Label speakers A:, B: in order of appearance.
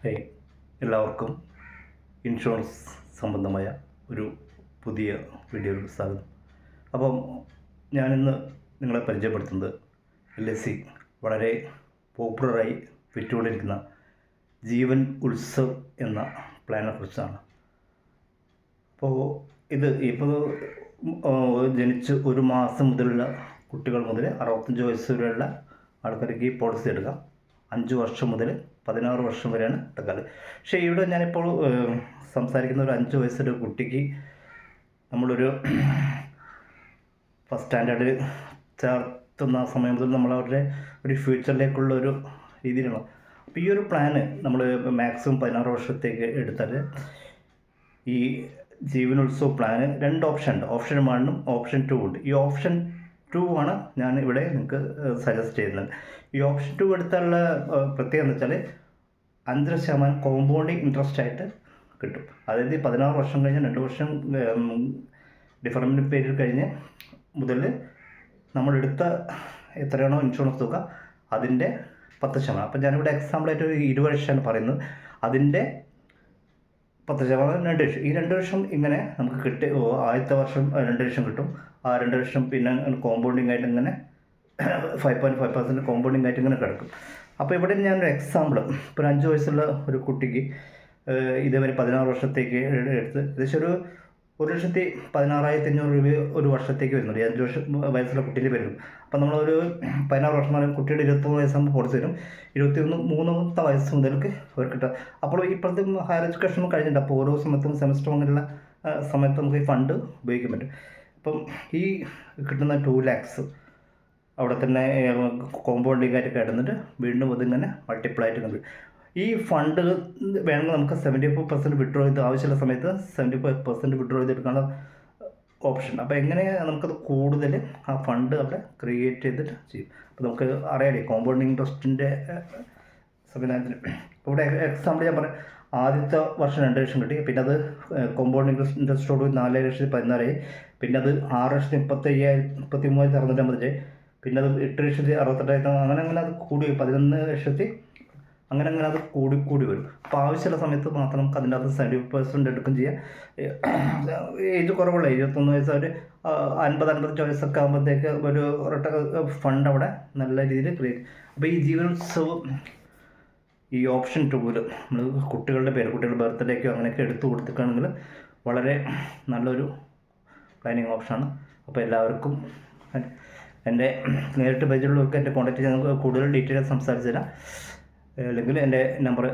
A: Hey, എല്ലാവർക്കും insurance സംബന്ധമായ ഒരു പുതിയ വീഡിയോയിൽ സ്വാഗതം. അപ്പം ഞാനിന്ന് നിങ്ങളെ പരിചയപ്പെടുത്തുന്നത് LIC വളരെ പോപ്പുലറായി വിറ്റുകൊണ്ടിരിക്കുന്ന ജീവൻ ഉത്സവ് എന്ന പ്ലാനെ കുറിച്ചാണ്. അപ്പോൾ ഇപ്പോൾ ജനിച്ച് ഒരു മാസം മുതലുള്ള കുട്ടികൾ മുതൽ 65 വയസ്സ് വരെയുള്ള ആൾക്കാർക്ക് ഈ പോളിസി എടുക്കാം. 5 വർഷം മുതൽ 16 വർഷം വരെയാണ് എടുക്കാറ്. പക്ഷേ ഇവിടെ ഞാനിപ്പോൾ സംസാരിക്കുന്ന ഒരു 5 വയസ്സൊരു കുട്ടിക്ക് നമ്മളൊരു ഫസ്റ്റ് സ്റ്റാൻഡേർഡിൽ ചേർത്തുന്ന സമയം മുതൽ നമ്മളവരുടെ ഒരു ഫ്യൂച്ചറിലേക്കുള്ള ഒരു രീതിയിലാണ്. അപ്പോൾ ഈ ഒരു പ്ലാന് നമ്മൾ മാക്സിമം 16 വർഷത്തേക്ക് എടുത്താൽ ഈ ജീവനോത്സവ് പ്ലാന് 2 ഓപ്ഷൻ ഉണ്ട്. ഓപ്ഷൻ 1ഉം ഓപ്ഷൻ 2 ഉണ്ട്. ഈ ഓപ്ഷൻ 2 ആണ് ഞാൻ ഇവിടെ നിങ്ങൾക്ക് സജസ്റ്റ് ചെയ്യുന്നത്. ഈ ഓപ്ഷൻ 2 എടുത്താലുള്ള പ്രത്യേകത എന്ന് വെച്ചാൽ 5% കോമ്പൗണ്ടിങ് ഇൻട്രസ്റ്റ് ആയിട്ട് കിട്ടും. അതായത് 16 വർഷം കഴിഞ്ഞ് 2 വർഷം ഡിഫറൻറ്റ് പീരീഡ് കഴിഞ്ഞ് മുതൽ നമ്മളെടുത്ത എത്രയാണോ ഇൻഷുറൻസ് തുക അതിൻ്റെ 10%. അപ്പം ഞാനിവിടെ എക്സാമ്പിളായിട്ട് ഒരു 20 വർഷമാണ് പറയുന്നത്. അതിൻ്റെ 10% 2 വർഷം. ഈ 2 വർഷം ഇങ്ങനെ നമുക്ക് ആദ്യത്തെ വർഷം 2 വർഷം കിട്ടും. ആ 2 വർഷം പിന്നെ കോമ്പൗണ്ടിങ് ആയിട്ട് ഇങ്ങനെ 5.5% കോമ്പൗണ്ടിങ് ആയിട്ട് ഇങ്ങനെ കിടക്കും. അപ്പോൾ ഇവിടെ ഞാനൊരു എക്സാമ്പിൾ, ഇപ്പോൾ 5 വയസ്സുള്ള ഒരു കുട്ടിക്ക് ഇതേവരെ 16 വർഷത്തേക്ക് എടുത്ത് ഏകദേശം ഒരു 1,16,500 രൂപ ഒരു വർഷത്തേക്ക് വരുന്നുണ്ട്. 5 വർഷം വയസ്സുള്ള കുട്ടീൻ്റെ വരും. അപ്പോൾ നമ്മളൊരു 16 വർഷം എന്ന് പറയുമ്പോൾ കുട്ടിയുടെ 23 വയസ്സാകുമ്പോൾ പോളിസി വരും. 23 വയസ്സ് മുതൽക്ക് അവർ കിട്ടുക. അപ്പോൾ ഇപ്പോഴത്തെ ഹയർ എഡ്യൂക്കേഷൻ കഴിഞ്ഞിട്ടുണ്ട്. അപ്പോൾ ഓരോ സമയത്തും സെമസ്റ്റർ അങ്ങനെയുള്ള സമയത്ത് നമുക്ക് ഈ ഫണ്ട് ഉപയോഗിക്കാൻ പറ്റും. അപ്പം ഈ കിട്ടുന്ന 2 lakhs അവിടെ തന്നെ കോമ്പൗണ്ടിങ് ആയിട്ട് കിടന്നിട്ട് വീണ്ടും അതിങ്ങനെ മൾട്ടിപ്പിൾ ആയിട്ട് കണ്ടു. ഈ ഫണ്ട് വേണമെങ്കിൽ നമുക്ക് 75% വിഡ്രോ ചെയ്ത് ആവശ്യമുള്ള സമയത്ത് 75% വിഡ്രോ ചെയ്തെടുക്കാനുള്ള ഓപ്ഷൻ. അപ്പോൾ എങ്ങനെ നമുക്കത് കൂടുതൽ ആ ഫണ്ട് അവിടെ ക്രിയേറ്റ് ചെയ്തിട്ട് ചെയ്യും. അപ്പോൾ നമുക്ക് അറിയാലേ കോമ്പൗണ്ടിങ് ഇൻട്രസ്റ്റിൻ്റെ സംവിധാനത്തിന്. ഇവിടെ എക്സാമ്പിൾ ഞാൻ പറയാം. ആദ്യത്തെ വർഷം 2 ലക്ഷം കിട്ടി. പിന്നെ അത് കോമ്പൗണ്ടിങ് ഇൻട്രസ്റ്റോട് 4,14,000 പിന്നെ അത് 6,35,33,650. പിന്നെ അത് 8,68,000. അങ്ങനെ അത് കൂടി 11,00,000. അങ്ങനെ അത് കൂടി വരും. അപ്പോൾ ആവശ്യമുള്ള സമയത്ത് മാത്രം നമുക്ക് അതിൻ്റെ അകത്ത് 70% എടുക്കുകയും ചെയ്യാം. ഏജ് കുറവുള്ള 21 വയസ്സ് ഒരു 50-55 വയസ്സൊക്കെ ആകുമ്പോഴത്തേക്ക് ഒരു ഫണ്ട് അവിടെ നല്ല രീതിയിൽ ക്രിയേറ്റ്. അപ്പോൾ ഈ ജീവനോത്സവ് ഈ ഓപ്ഷൻ 2ൽ നമ്മൾ കുട്ടികളുടെ ബർത്ത്ഡേക്കോ അങ്ങനെയൊക്കെ എടുത്തു കൊടുത്തിട്ടാണെങ്കിൽ വളരെ നല്ലൊരു പ്ലാനിങ് ഓപ്ഷനാണ്. അപ്പോൾ എല്ലാവർക്കും എൻ്റെ നേരിട്ട് പരിചയമുള്ളവർക്ക് എൻ്റെ കോൺടാക്റ്റ് ചെയ്യാൻ കൂടുതൽ ഡീറ്റെയിൽസ് സംസാരിച്ചു തരാം. അല്ലെങ്കിൽ എൻ്റെ നമ്പർ